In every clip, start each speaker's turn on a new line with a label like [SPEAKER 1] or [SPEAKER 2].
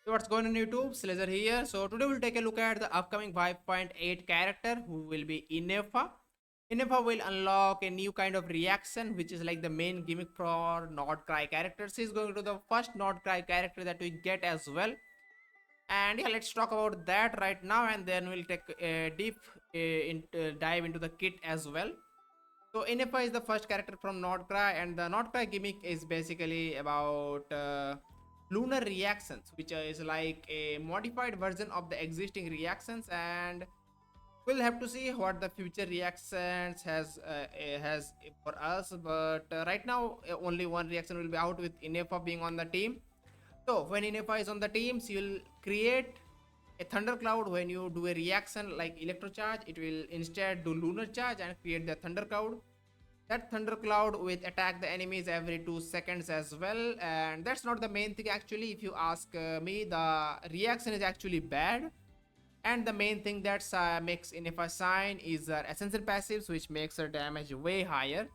[SPEAKER 1] So what's going on YouTube? Slazer here. So today we'll take a look at the upcoming 5.8 character who will be Ineffa. Ineffa will unlock a new kind of reaction which is like the main gimmick for nodkrai characters. He's going to the first nodkrai character that we get as well. And yeah, let's talk about that right now and then we'll take a deep dive into the kit as well. So Ineffa is the first character from Nodkrai, and the Nodkrai gimmick is basically about lunar reactions, which is like a modified version of the existing reactions, and we'll have to see what the future reactions has for us. But right now, only one reaction will be out with Ineffa being on the team. So when Ineffa is on the teams, you'll create a thundercloud. When you do a reaction like electrocharge, it will instead do lunar charge and create the thundercloud. That thundercloud will attack the enemies every 2 seconds as well, and that's not the main thing actually. If you ask me, the reaction is actually bad, and the main thing that makes Ineffa shine is her essential passives, which makes her damage way higher.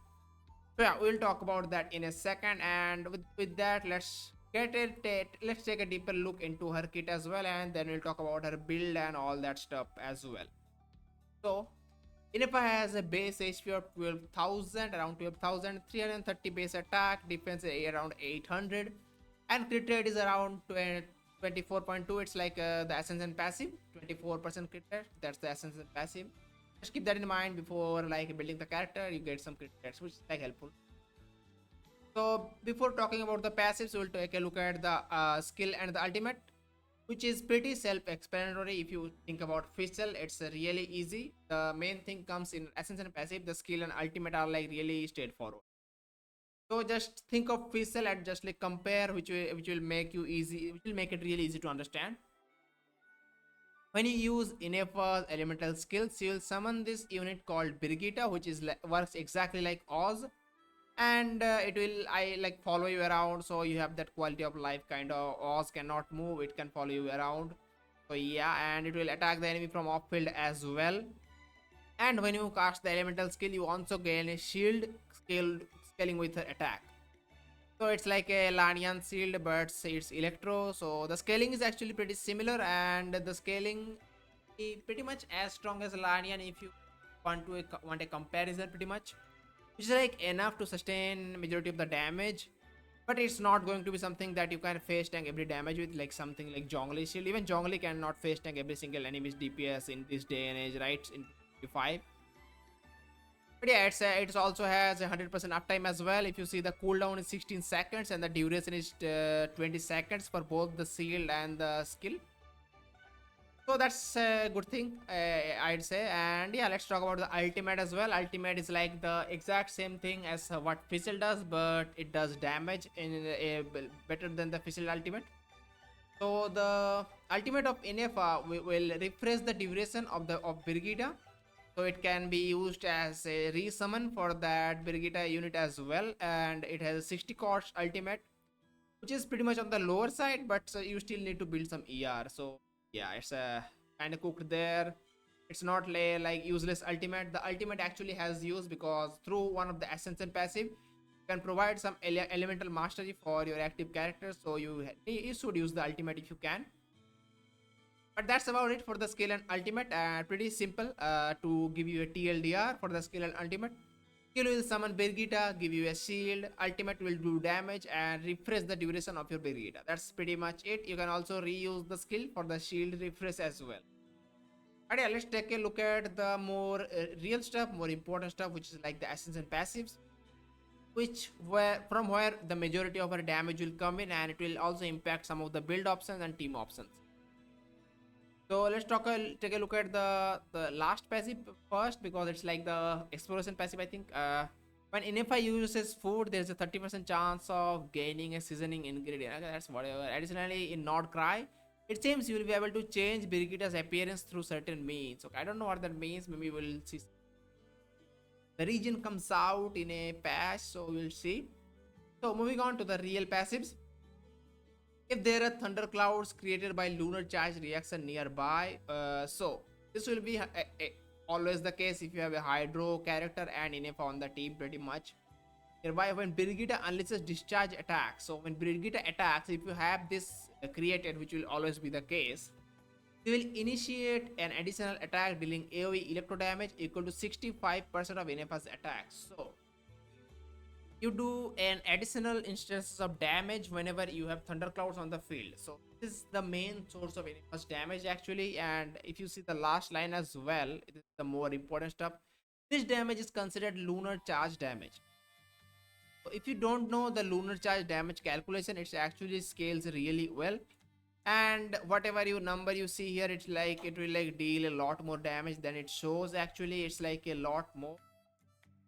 [SPEAKER 1] So yeah, we'll talk about that in a second, and with that, let's take a deeper look into her kit as well, and then we'll talk about her build and all that stuff as well. So Ineffa has a base HP of 12,000, around 12,000, 330 base attack, defense around 800, and crit rate is around 24.2. It's like the Ascension passive, 24% crit rate. That's the Ascension passive. Just keep that in mind before like building the character. You get some crit rates, which is like helpful. So before talking about the passives, we'll take a look at the skill and the ultimate, which is pretty self-explanatory. If you think about Fizzle, it's really easy. The main thing comes in Ascension and passive. The skill and ultimate are like really straightforward. So just think of Fizzle and just like compare, which will make you easy, which will make it really easy to understand. When you use Ineffa's elemental skills, you will summon this unit called Brigitte, which is works exactly like Oz, and it will I like follow you around, so you have that quality of life kind of. Oz cannot move, it can follow you around. So yeah, and it will attack the enemy from off field as well. And when you cast the elemental skill, you also gain a shield scaling with her attack. So it's like a Lanian shield, but it's electro. So the scaling is actually pretty similar, and the scaling is pretty much as strong as Lanian if you want a comparison, pretty much, which is like enough to sustain majority of the damage. But it's not going to be something that you can face tank every damage with, like something like Zhongli shield. Even Zhongli cannot face tank every single enemy's DPS in this day and age, right? In 5. But yeah, it's also has 100% uptime as well. If you see, the cooldown is 16 seconds and the duration is 20 seconds for both the shield and the skill. So that's a good thing, I'd say. And yeah, let's talk about the ultimate as well. Ultimate is like the exact same thing as what Fizzle does, but it does damage in better than the Fizzle ultimate. So the ultimate of Ineffa will refresh the duration of Brigitte. So it can be used as a resummon for that Brigitte unit as well, and it has a 60 cost ultimate, which is pretty much on the lower side, but you still need to build some ER. So yeah, it's kind of cooked there. It's not like useless ultimate. The ultimate actually has use because through one of the Ascension passive, you can provide some elemental mastery for your active characters. So you should use the ultimate if you can. But that's about it for the skill and ultimate. Pretty simple to give you a TLDR for the skill and ultimate. Skill will summon Brigitte, give you a shield. Ultimate will do damage and refresh the duration of your Brigitte. That's pretty much it. You can also reuse the skill for the shield refresh as well. But yeah, let's take a look at the more real stuff, more important stuff, which is like the Ascension passives, which from where the majority of our damage will come in, and it will also impact some of the build options and team options. So let's take a look at the last passive first, because it's like the exploration passive, I think. When Ineffa uses food, there's a 30% chance of gaining a seasoning ingredient. Okay, that's whatever. Additionally, in Nodkrai, it seems you will be able to change Brigitte's appearance through certain means. Okay, I don't know what that means. Maybe we'll see. The region comes out in a patch, so we'll see. So moving on to the real passives. If there are thunderclouds created by lunar charge reaction nearby, so this will be always the case if you have a hydro character and Ineffa on the team, pretty much nearby. When Brigitte unleashes discharge attack, so when Brigitte attacks, if you have this created, which will always be the case, they will initiate an additional attack dealing AoE electro damage equal to 65% of Ineffa's attacks. So you do an additional instances of damage whenever you have thunderclouds on the field. So this is the main source of Ineffa's damage actually. And if you see the last line as well, it is the more important stuff. This damage is considered lunar charge damage. So if you don't know the lunar charge damage calculation, it actually scales really well. And whatever you number you see here, it's like it will like deal a lot more damage than it shows. Actually, it's like a lot more.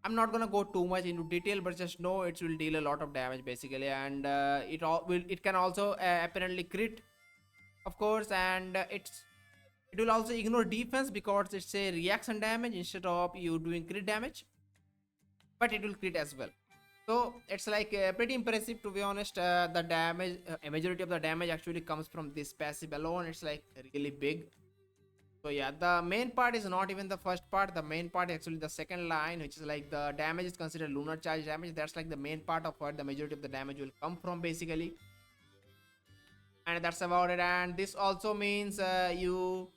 [SPEAKER 1] I'm not gonna go too much into detail, but just know it will deal a lot of damage basically, and it can also apparently crit, of course, and it will also ignore defense because it's a reaction damage instead of you doing crit damage, but it will crit as well. So it's like pretty impressive to be honest. The damage, a majority of the damage actually comes from this passive alone. It's like really big. So yeah, the main part is not even the first part. The main part is actually the second line, which is like the damage is considered lunar charge damage. That's like the main part of what the majority of the damage will come from basically. And that's about it. And this also means you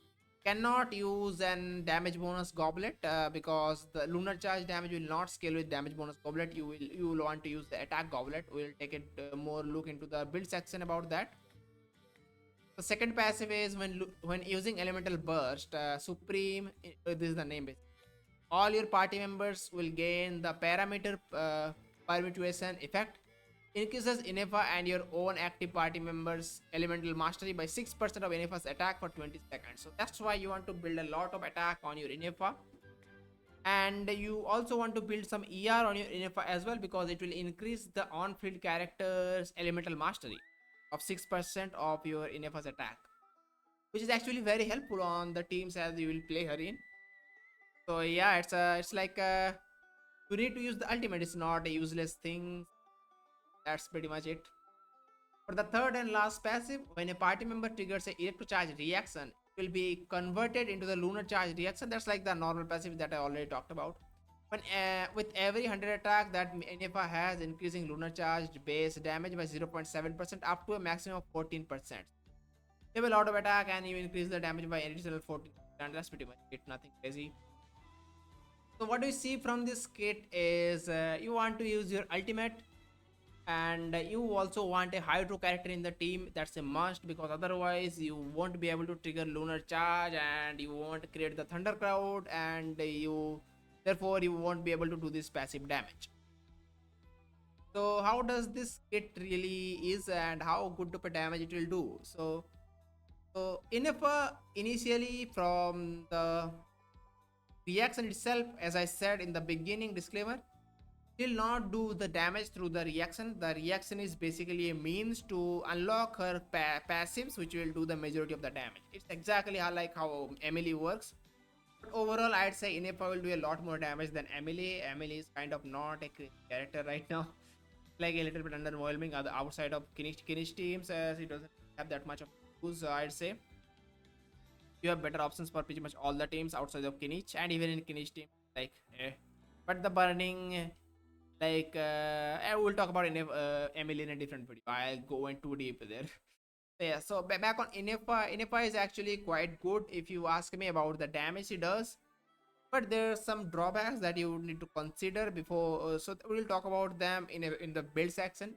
[SPEAKER 1] cannot use an damage bonus goblet because the lunar charge damage will not scale with damage bonus goblet. You will want to use the attack goblet. We'll take it more look into the build section about that. The second passive is when using elemental burst, supreme. This is the name. All your party members will gain the parameter permutation effect. Increases Ineffa and your own active party members' elemental mastery by 6% of Ineffa's attack for 20 seconds. So that's why you want to build a lot of attack on your Ineffa. And you also want to build some ER on your Ineffa as well because it will increase the on-field character's elemental mastery of 6% of your Ineffa's attack, which is actually very helpful on the teams as you will play her in. So yeah, it's like you need to use the ultimate. It's not a useless thing. That's pretty much it. For the third and last passive, when a party member triggers a electro charge reaction, it will be converted into the lunar charge reaction. That's like the normal passive that I already talked about. When with every 100 attack that Ineffa has, increasing lunar charge base damage by 0.7% up to a maximum of 14%. You have a lot of attack and you increase the damage by an additional 14%. That's pretty much it. Nothing crazy. So what do you see from this kit is you want to use your ultimate, and you also want a hydro character in the team. That's a must because otherwise you won't be able to trigger lunar charge and you won't create the thunder crowd, and therefore you won't be able to do this passive damage. So how does this kit really is and how good of a damage it will do? So Ineffa initially from the reaction itself, as I said in the beginning disclaimer, will not do the damage through the reaction. The reaction is basically a means to unlock her passives, which will do the majority of the damage. It's exactly how Emily works. But overall, I'd say Ineffa will do a lot more damage than Emily. Emily is kind of not a crazy character right now. Like a little bit underwhelming outside of Kinish teams, as he doesn't have that much of use. I'd say you have better options for pretty much all the teams outside of Kinish, and even in Kinish team, like but the burning, like I will talk about Emily in a different video. I'll go in too deep there. So yeah, so back on Ineffa. Ineffa is actually quite good if you ask me about the damage he does, but there are some drawbacks that you need to consider before. So we'll talk about them in the build section.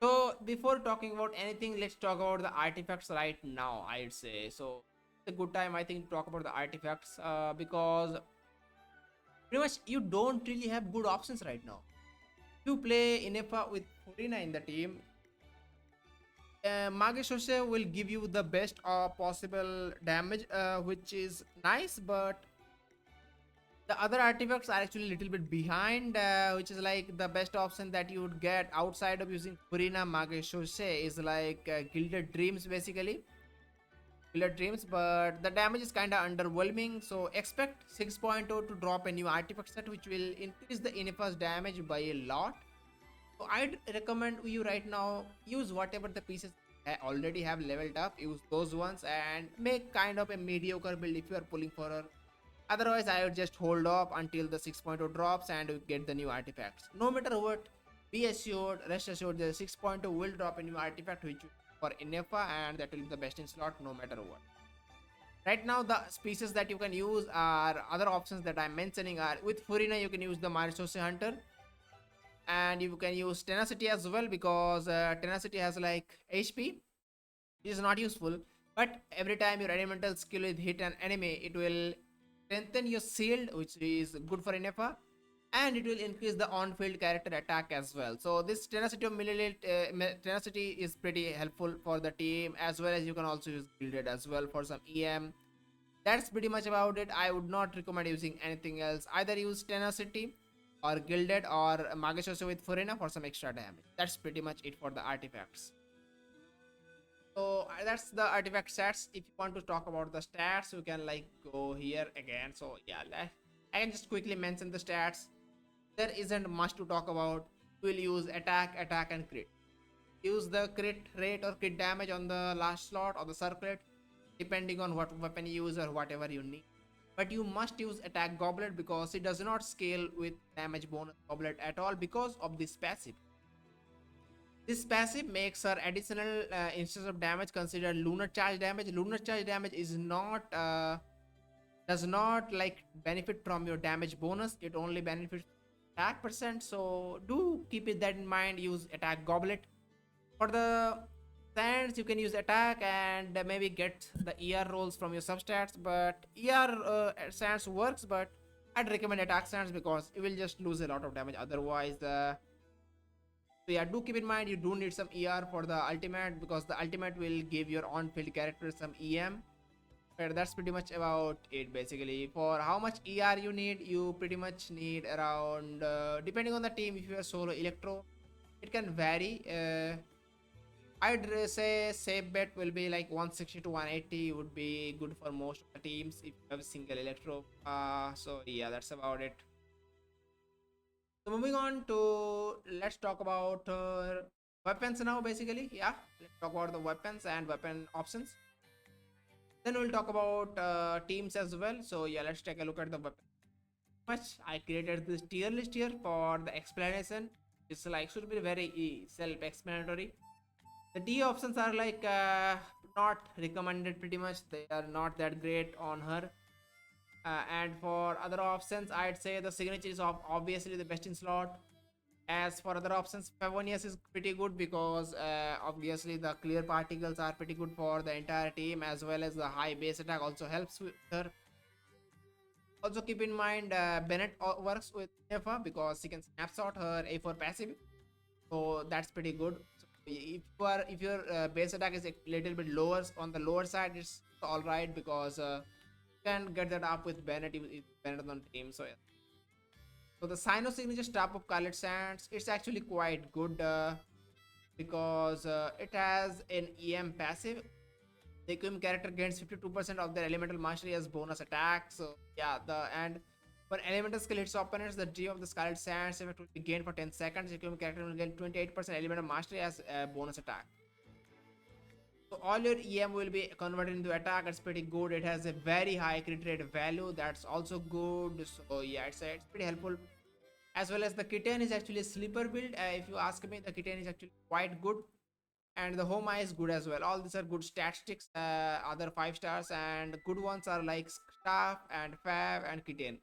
[SPEAKER 1] So before talking about anything, let's talk about the artifacts right now. I'd say so. It's a good time I think to talk about the artifacts because pretty much you don't really have good options right now. You play Ineffa with Furina in the team. Mageshoshe will give you the best possible damage, which is nice, but the other artifacts are actually a little bit behind, which is like the best option that you would get outside of using Furina Mageshoshe is like Gilded Dreams basically. Gilded Dreams, but the damage is kind of underwhelming, so expect 6.0 to drop a new artifact set which will increase the Ineffa's damage by a lot. So I'd recommend you right now use whatever the pieces already have leveled up, use those ones and make kind of a mediocre build if you are pulling for her. Otherwise I would just hold off until the 6.0 drops and you get the new artifacts. No matter what, be assured, rest assured the 6.0 will drop a new artifact which for Ineffa, and that will be the best in slot no matter what. Right now, the species that you can use are other options that I'm mentioning are with Furina, you can use the Marisosi Hunter, and you can use Tenacity as well because Tenacity has like HP. It is not useful, but every time your elemental skill will hit an enemy, it will strengthen your shield, which is good for Ineffa, and it will increase the on-field character attack as well. So this tenacity of tenacity is pretty helpful for the team, as well as you can also use gilded as well for some EM. That's pretty much about it. I would not recommend using anything else. Either use tenacity or gilded or magashosho with Furina for some extra damage. That's pretty much it for the artifacts. So that's the artifact stats. If you want to talk about the stats, you can like go here again. So yeah, I can just quickly mention the stats. There isn't much to talk about. We'll use attack, and crit. Use the crit rate or crit damage on the last slot or the circlet, depending on what weapon you use or whatever you need. But you must use attack goblet because it does not scale with damage bonus goblet at all because of this passive. This passive makes her additional instance of damage considered lunar charge damage. Lunar charge damage is not does not like benefit from your damage bonus. It only benefits attack percent. So do keep it that in mind. Use attack goblet. For the sands, you can use attack and maybe get the ER rolls from your substats. But sands works, but I'd recommend attack sands because it will just lose a lot of damage. Otherwise, so yeah, do keep in mind you do need some ER for the ultimate because the ultimate will give your on-field character some EM. But that's pretty much about it basically. For how much ER you need, you pretty much need around depending on the team. If you are solo electro, it can vary. I'd say safe bet will be like 160 to 180 would be good for most of the teams if you have a single electro. So yeah, that's about it. So moving on to let's talk about weapons now basically. Yeah, let's talk about the weapons and weapon options. Then we'll talk about teams as well. So yeah, let's take a look at the weapon. I created this tier list here for the explanation. It's like should be very self-explanatory. The D options are like not recommended pretty much. They are not that great on her. And for other options, I'd say the signature is obviously the best in slot. As for other options, Favonius is pretty good because obviously the clear particles are pretty good for the entire team, as well as the high base attack also helps with her. Also keep in mind Bennett works with Ineffa because she can snapshot her A4 passive, so that's pretty good. So if your base attack is a little bit lower on the lower side, it's all right because you can get that up with Bennett if Bennett on team. So yeah. So the Sino signature stop of Scarlet Sands, it's actually quite good because it has an EM passive. The equipment character gains 52% of their elemental mastery as bonus attack. So yeah, when elemental skill hits opponents, the G of the Scarlet Sands effect will be gained for 10 seconds. The equipment character will gain 28% elemental mastery as a bonus attack. So all your EM will be converted into attack. It's pretty good. It has a very high crit rate value. That's also good. So yeah, it's pretty helpful. As well as the kitten is actually a sleeper build. If you ask me, the kitten is actually quite good. And the home eye is good as well. All these are good statistics. Other 5 stars and good ones are like staff and fab and kitten.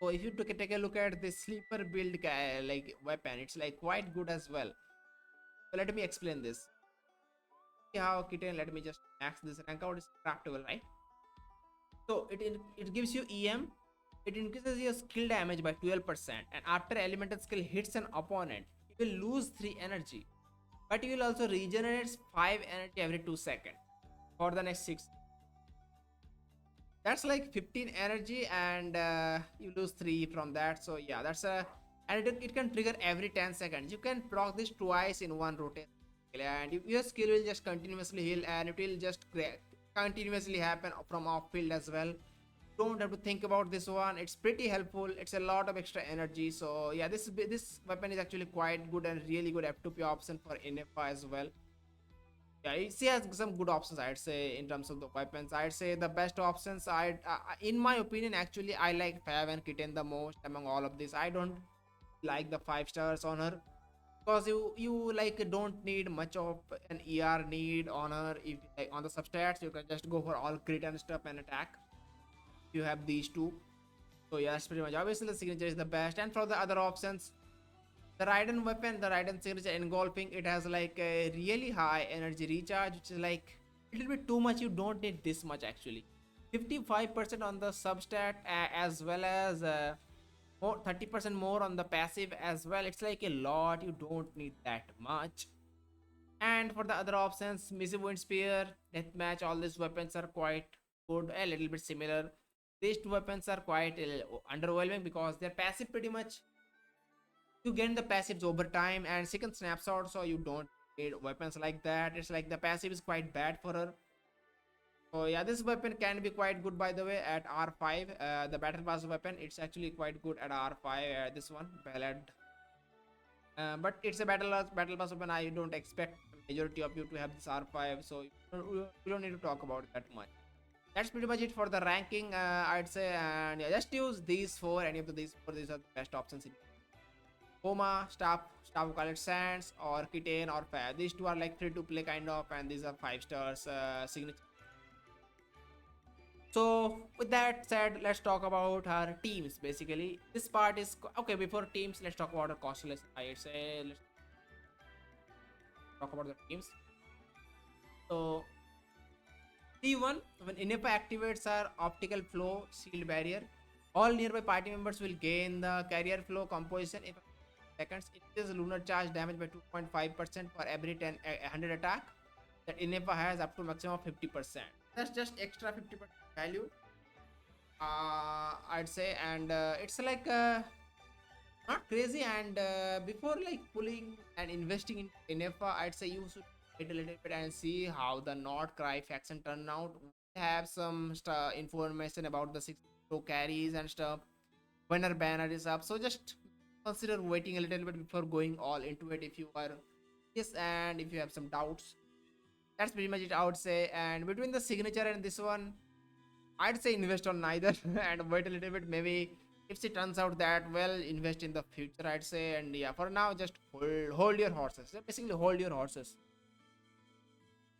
[SPEAKER 1] So if you take a look at this sleeper build like weapon, it's like quite good as well. So let me explain this. See how kitten, let me just max this rank out. Is craftable, right? So it gives you EM. It increases your skill damage by 12%, and after elemental skill hits an opponent, you will lose 3 energy, but you will also regenerate 5 energy every 2 seconds for the next 6. That's like 15 energy, and you lose 3 from that. So yeah, that's a and it can trigger every 10 seconds. You can proc this twice in one rotation, and your skill will just continuously heal, and it will just continuously happen from off field as well. Don't have to think about this one. It's pretty helpful. It's a lot of extra energy. So yeah, this weapon is actually quite good and really good F2P option for Ineffa as well. Yeah, she has some good options, I'd say, in terms of the weapons. I'd say the best options, in my opinion, actually, I like Fav and Kitten the most among all of these. I don't like the 5 stars on her. because you like don't need much of an ER need on her. If like on the substats, you can just go for all crit and stuff and attack. You have these two. So yeah, that's pretty much. Obviously, the signature is the best. And for the other options, the Raiden weapon, the Raiden signature engulfing, it has like a really high energy recharge, which is like a little bit too much. You don't need this much actually. 55% on the substat as well as more 30% more on the passive as well. It's like a lot. You don't need that much. And for the other options, Missy Wind Spear, Deathmatch, all these weapons are quite good, a little bit similar. These two weapons are quite underwhelming because they're passive pretty much. You gain the passives over time and second snapshot, so you don't need weapons like that. It's like the passive is quite bad for her. So yeah, this weapon can be quite good by the way at R5. The battle pass weapon, it's actually quite good at R5. This one, Ballad. But it's a battle pass weapon. I don't expect majority of you to have this R5, so we don't need to talk about it that much. That's pretty much it for the ranking, I'd say. And yeah, just use these four. Any of these four, these are the best options in Homa, Staff of Colored Sands, or Kitten or Fair. These two are like free to play kind of, and these are 5 stars signature. So with that said, let's talk about our teams. Basically, this part is okay. Before teams, let's talk about our Constellations. I'd say let's talk about the teams. So T1, when Ineffa activates our optical flow shield barrier, all nearby party members will gain the carrier flow composition in seconds. It is lunar charge damage by 2.5% for every 100 attack that Ineffa has up to maximum of 50%. That's just extra 50% value, I'd say, and it's like not crazy. And before like pulling and investing in Ineffa, I'd say you should wait a little bit and see how the nodkrai faction turn out. We have some information about the 6 pro carries and stuff when our banner is up, so just consider waiting a little bit before going all into it if you are yes, and if you have some doubts. That's pretty much it, I would say. And between the signature and this one, I'd say invest on neither and wait a little bit. Maybe if it turns out that well, invest in the future, I'd say. And yeah, for now, just hold your horses. So basically, hold your horses.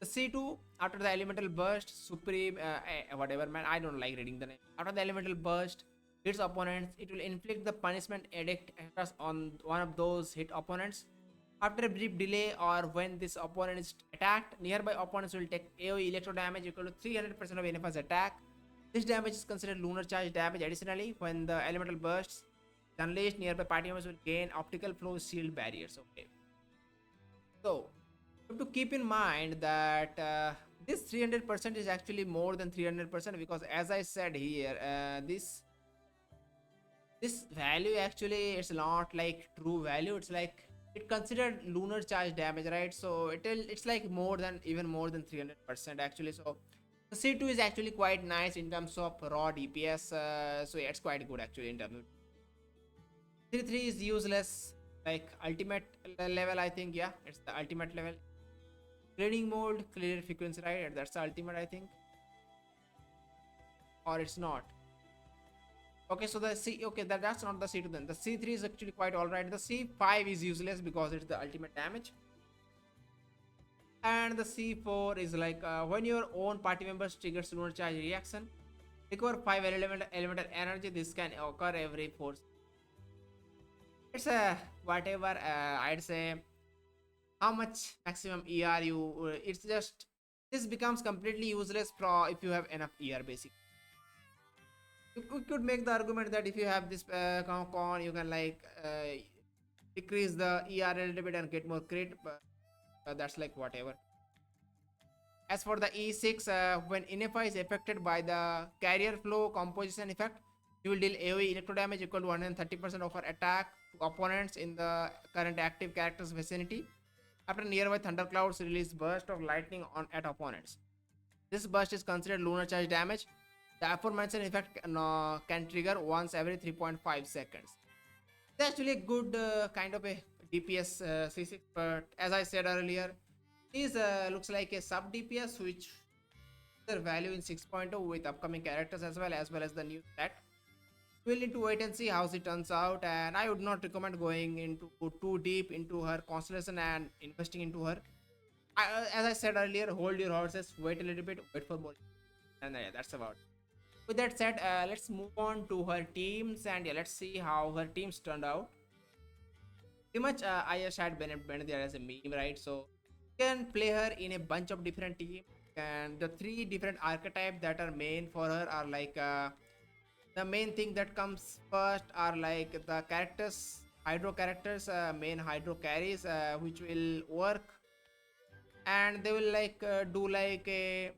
[SPEAKER 1] The C2 after the elemental burst, supreme, whatever man, I don't like reading the name. After the elemental burst hits opponents, it will inflict the punishment edict on one of those hit opponents. After a brief delay or when this opponent is attacked, nearby opponents will take AoE electro damage equal to 300% of Ineffa's attack. This damage is considered lunar charge damage. Additionally, when the elemental bursts unleashed, nearby party members will gain optical flow shield barriers. Okay. So, you have to keep in mind that this 300% is actually more than 300% because, as I said here, this value actually it's not like true value. It's like it considered lunar charge damage, right? So it's like more than even more than 300% actually. So the C2 is actually quite nice in terms of raw DPS. So yeah, it's quite good actually in terms of 3 is useless like ultimate level. I think yeah, it's the ultimate level. Cleaning mode, clear frequency, right? That's the ultimate, I think, or it's not. Okay, so the C, okay, that's not the C2 then. The C3 is actually quite alright. The C5 is useless because it's the ultimate damage. And the C4 is like when your own party members triggers lunar charge reaction, recover 5 elemental energy. This can occur every 4. It's a whatever, I'd say how much maximum ER you, it's just, this becomes completely useless if you have enough ER basically. You could make the argument that if you have this con, you can like decrease the ER a little bit and get more crit, but that's like whatever. As for the E6, when Ineffa is affected by the carrier flow composition effect, you will deal AoE electro damage equal to 130% of her attack to opponents in the current active character's vicinity. After nearby thunderclouds release burst of lightning at opponents. This burst is considered lunar charge damage. The aforementioned effect can trigger once every 3.5 seconds. It's actually a good kind of a DPS C6, but as I said earlier, this looks like a sub DPS which their value in 6.0 with upcoming characters as well as the new set. we'll need to wait and see how she turns out, and I would not recommend going into too deep into her constellation and investing into her. As I said earlier, hold your horses, wait a little bit, wait for more, and yeah, that's about it. With that said, let's move on to her teams, and yeah, let's see how her teams turned out. Pretty much, I just had Bennett there as a meme, right? So you can play her in a bunch of different teams, and the three different archetypes that are main for her are like the main thing that comes first are like the characters, hydro characters, main hydro carries, which will work, and they will like do like a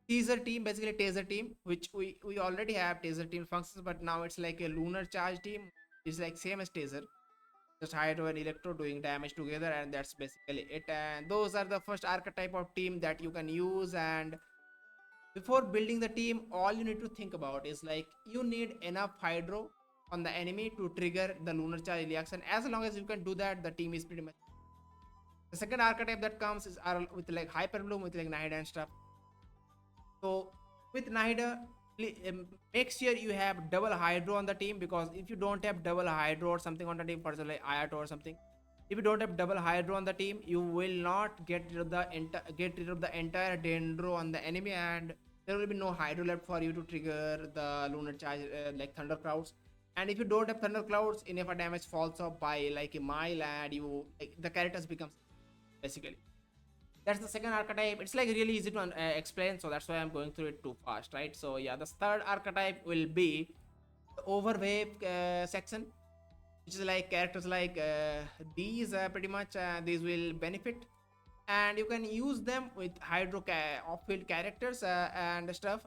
[SPEAKER 1] teaser team, basically taser team, which we already have taser team functions, but now it's like a lunar charge team. It's like same as taser, just hydro and electro doing damage together, and that's basically it. And those are the first archetype of team that you can use. And before building the team, all you need to think about is like you need enough hydro on the enemy to trigger the lunar charge reaction. As long as you can do that, the team is pretty much. The second archetype that comes is with like hyper bloom with like Nahida and stuff. So with Nahida, make sure you have double hydro on the team, because if you don't have double hydro or something on the team, for example like Ayato or something, if you don't have double hydro on the team, you will not get rid of the entire dendro on the enemy, and there will be no hydro left for you to trigger the lunar charge like thunder clouds. And if you don't have thunder clouds, enough damage falls off by like a mile, and you like the characters becomes basically. That's the second archetype. It's like really easy to explain, so that's why I'm going through it too fast, right? So yeah, the third archetype will be the overwave section, which is like characters like these pretty much these will benefit, and you can use them with off-field characters and stuff.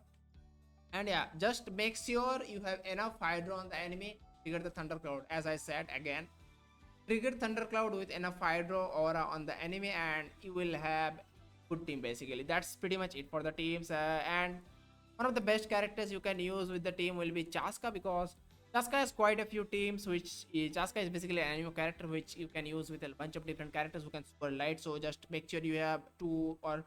[SPEAKER 1] And yeah, just make sure you have enough hydro on the enemy, trigger the thunder cloud. As I said again, trigger thundercloud with enough hydro aura on the enemy, and you will have good team. Basically, that's pretty much it for the teams. And one of the best characters you can use with the team will be Chaska, because Chaska has quite a few teams, Chaska is basically an anime character which you can use with a bunch of different characters who can super light. So just make sure you have two or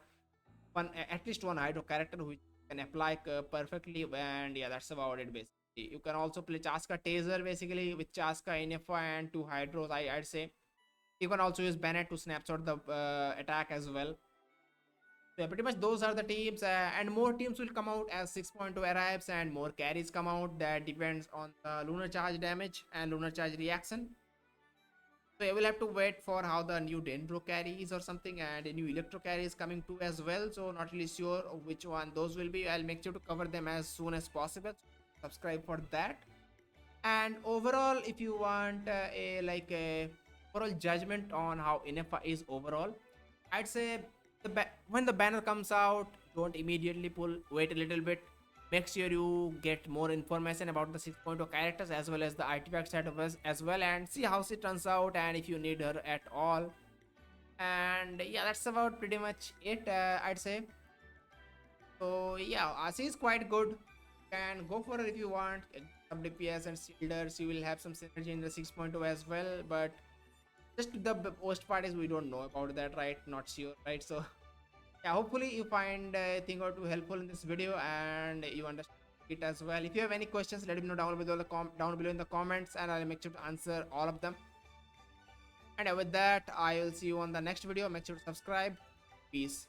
[SPEAKER 1] one, at least one hydro character which can apply perfectly. And yeah, that's about it basically. You can also play Chaska Taser basically with Chaska Ineffa and two hydros. I'd say you can also use Bennett to snapshot the attack as well. So yeah, pretty much those are the teams, and more teams will come out as 6.2 arrives, and more carries come out. That depends on the lunar charge damage and lunar charge reaction. So I will have to wait for how the new Dendro carry is or something, and a new Electro carry is coming too as well. So not really sure which one those will be. I'll make sure to cover them as soon as possible. Subscribe for that. And overall, if you want a overall judgment on how Ineffa is overall, I'd say when the banner comes out, don't immediately pull. Wait a little bit. Make sure you get more information about the 6.0 characters as well as the artifact set of us as well, and see how she turns out, and if you need her at all. And yeah, that's about pretty much it. I'd say. So yeah, Asi is quite good. You can go for it if you want. Get some DPS and shielders. You will have some synergy in the 6.0 as well. But just the worst part is we don't know about that, right? Not sure, right? So yeah, hopefully you find a thing or two helpful in this video and you understand it as well. If you have any questions, let me know down below down below in the comments, and I'll make sure to answer all of them. And with that, I will see you on the next video. Make sure to subscribe. Peace.